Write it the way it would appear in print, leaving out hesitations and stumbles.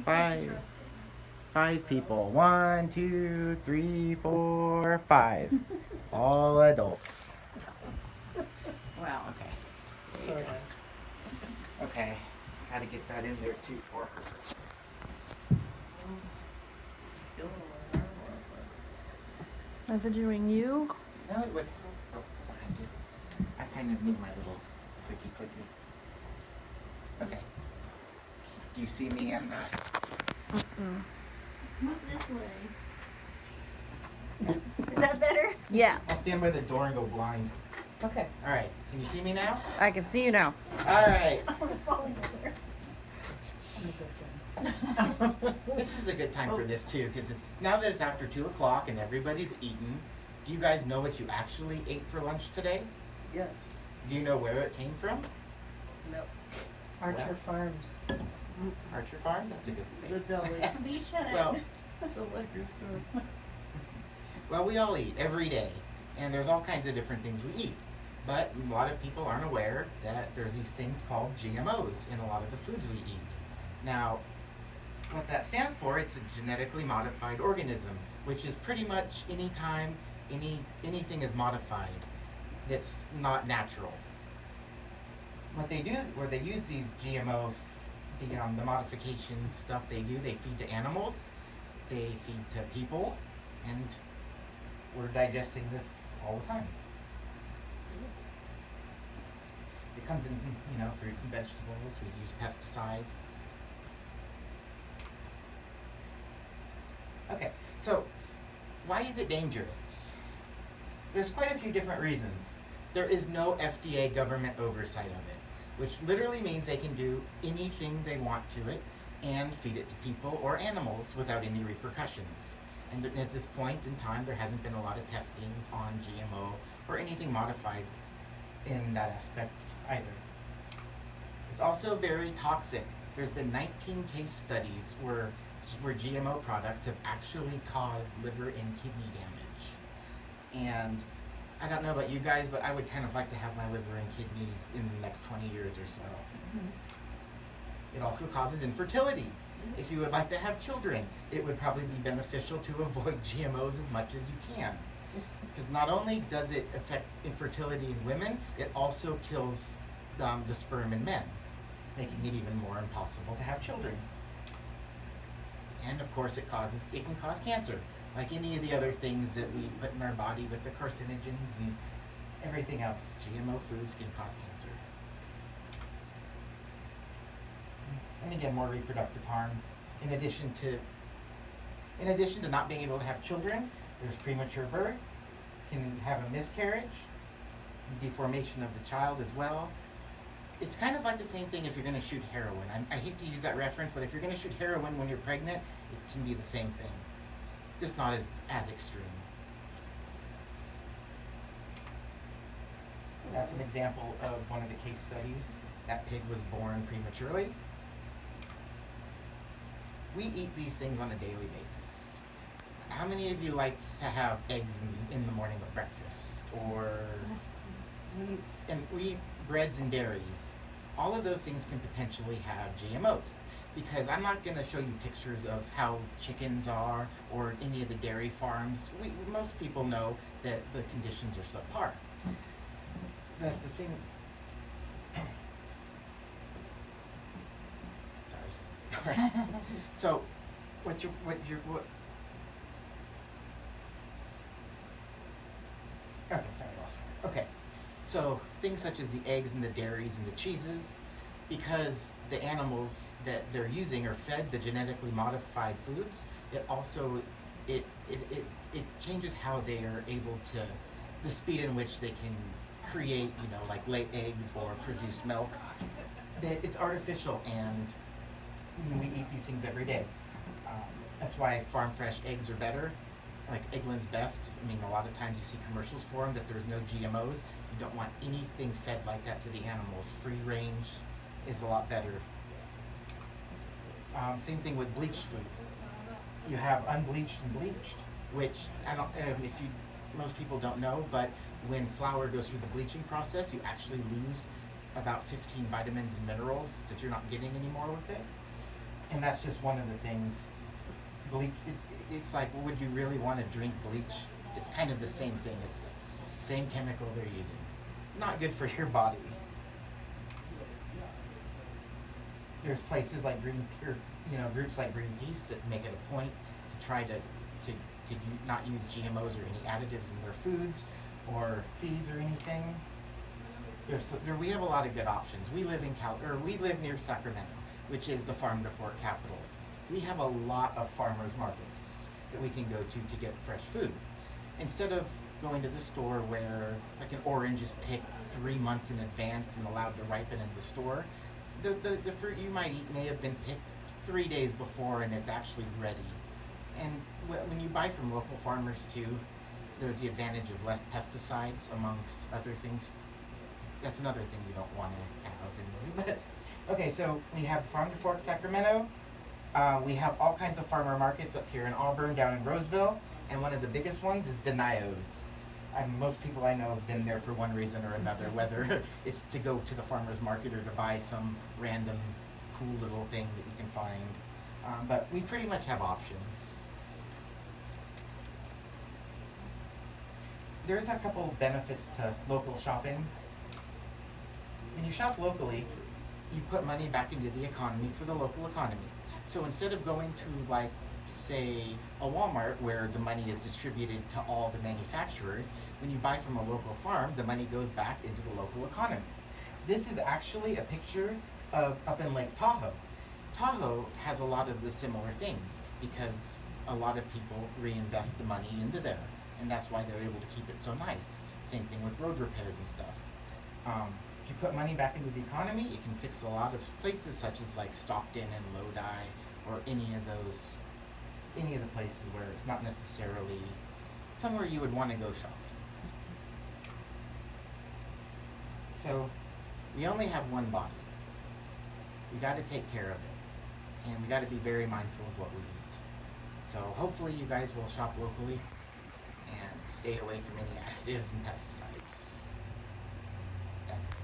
Five. Five people. One, two, three, four, five. All adults. Wow. Okay. Sorry. Okay. Gotta get that in there too for her. Interviewing you? No, it would. Oh, I kind of need my little clicky clicky. Okay. Do you see me? I'm not. Move this way. Is that better? Yeah, I'll stand by the door and go blind. Okay. All right. Can you see me now? I can see you now. All right. I want to fall over. I'm a good friend. This is a good time for this too, because it's now that it's after 2 o'clock and everybody's eaten. Do you guys know what you actually ate for lunch today? Yes. Do you know where it came from? No. Archer Well. Farms. Archer Farm? That's a good The place. deli. Beachhead. Well, The liquor store. well, we all eat every day, and there's all kinds of different things we eat. But a lot of people aren't aware that there's these things called GMOs in a lot of the foods we eat. Now, what that stands for, it's a genetically modified organism, which is pretty much anything is modified that's not natural. What they do, where they use these GMO, the modification stuff they do, they feed to animals, they feed to people, and we're digesting this all the time. It comes in, fruits and vegetables. We use pesticides. Okay, so why is it dangerous? There's quite a few different reasons. There is no FDA government oversight of it, which literally means they can do anything they want to it and feed it to people or animals without any repercussions. And at this point in time, there hasn't been a lot of testings on GMO or anything modified in that aspect either. It's also very toxic. There's been 19 case studies where GMO products have actually caused liver and kidney damage. And I don't know about you guys, but I would kind of like to have my liver and kidneys in the next 20 years or so. It also causes infertility. If you would like to have children, it would probably be beneficial to avoid GMOs as much as you can. Because not only does it affect infertility in women, it also kills the sperm in men, making it even more impossible to have children. And of course, it can cause cancer, like any of the other things that we put in our body with the carcinogens and everything else. GMO foods can cause cancer. And again, more reproductive harm. In addition to not being able to have children, there's premature birth, can have a miscarriage, deformation of the child as well. It's kind of like the same thing if you're going to shoot heroin. I hate to use that reference, but if you're going to shoot heroin when you're pregnant, it can be the same thing, just not as extreme. That's an example of one of the case studies. That pig was born prematurely. We eat these things on a daily basis. How many of you like to have eggs in the morning with breakfast? Or we eat breads and dairies. All of those things can potentially have GMOs. Because I'm not going to show you pictures of how chickens are or any of the dairy farms. Most people know that the conditions are subpar. But the thing... Sorry. All right. So, what? Okay, sorry, I lost track. Okay, so things such as the eggs and the dairies and the cheeses, because the animals that they're using are fed the genetically modified foods, it changes how they are able to, the speed in which they can create, like lay eggs or produce milk. That it's artificial, and we eat these things every day. That's why farm fresh eggs are better. Like Eggland's Best. I mean, a lot of times you see commercials for them that there's no GMOs. You don't want anything fed like that to the animals. Free range is a lot better. Same thing with bleached food. You have unbleached and bleached, which most people don't know, but when flour goes through the bleaching process, you actually lose about 15 vitamins and minerals that you're not getting anymore with it. And that's just one of the things. Bleach, it's like, well, would you really want to drink bleach? It's kind of the same thing. It's same chemical they're using. Not good for your body. There's places like groups like Greenpeace that make it a point to try to not use GMOs or any additives in their foods or feeds or anything. We have a lot of good options. We live near Sacramento, which is the farm to fork capital. We have a lot of farmers markets that we can go to get fresh food. Instead of going to the store where like an orange is picked 3 months in advance and allowed to ripen in the store, the fruit you might eat may have been picked 3 days before and it's actually ready. And when you buy from local farmers too, there's the advantage of less pesticides amongst other things. That's another thing you don't want to have in there. Okay, so we have Farm to Fork Sacramento. We have all kinds of farmer markets up here in Auburn, down in Roseville, and one of the biggest ones is Denio's. Most people I know have been there for one reason or another, whether it's to go to the farmer's market or to buy some random cool little thing that you can find. But we pretty much have options. There's a couple benefits to local shopping. When you shop locally, you put money back into the economy for the local economy. So instead of going to, like, say, a Walmart where the money is distributed to all the manufacturers, when you buy from a local farm, the money goes back into the local economy. This is actually a picture of up in Lake Tahoe. Tahoe has a lot of the similar things because a lot of people reinvest the money into there, and that's why they're able to keep it so nice. Same thing with road repairs and stuff. If you put money back into the economy, it can fix a lot of places such as like Stockton and Lodi or any of the places where it's not necessarily somewhere you would want to go shopping. So we only have one body. We got to take care of it, and we got to be very mindful of what we eat. So hopefully you guys will shop locally and stay away from any additives and pesticides. That's it.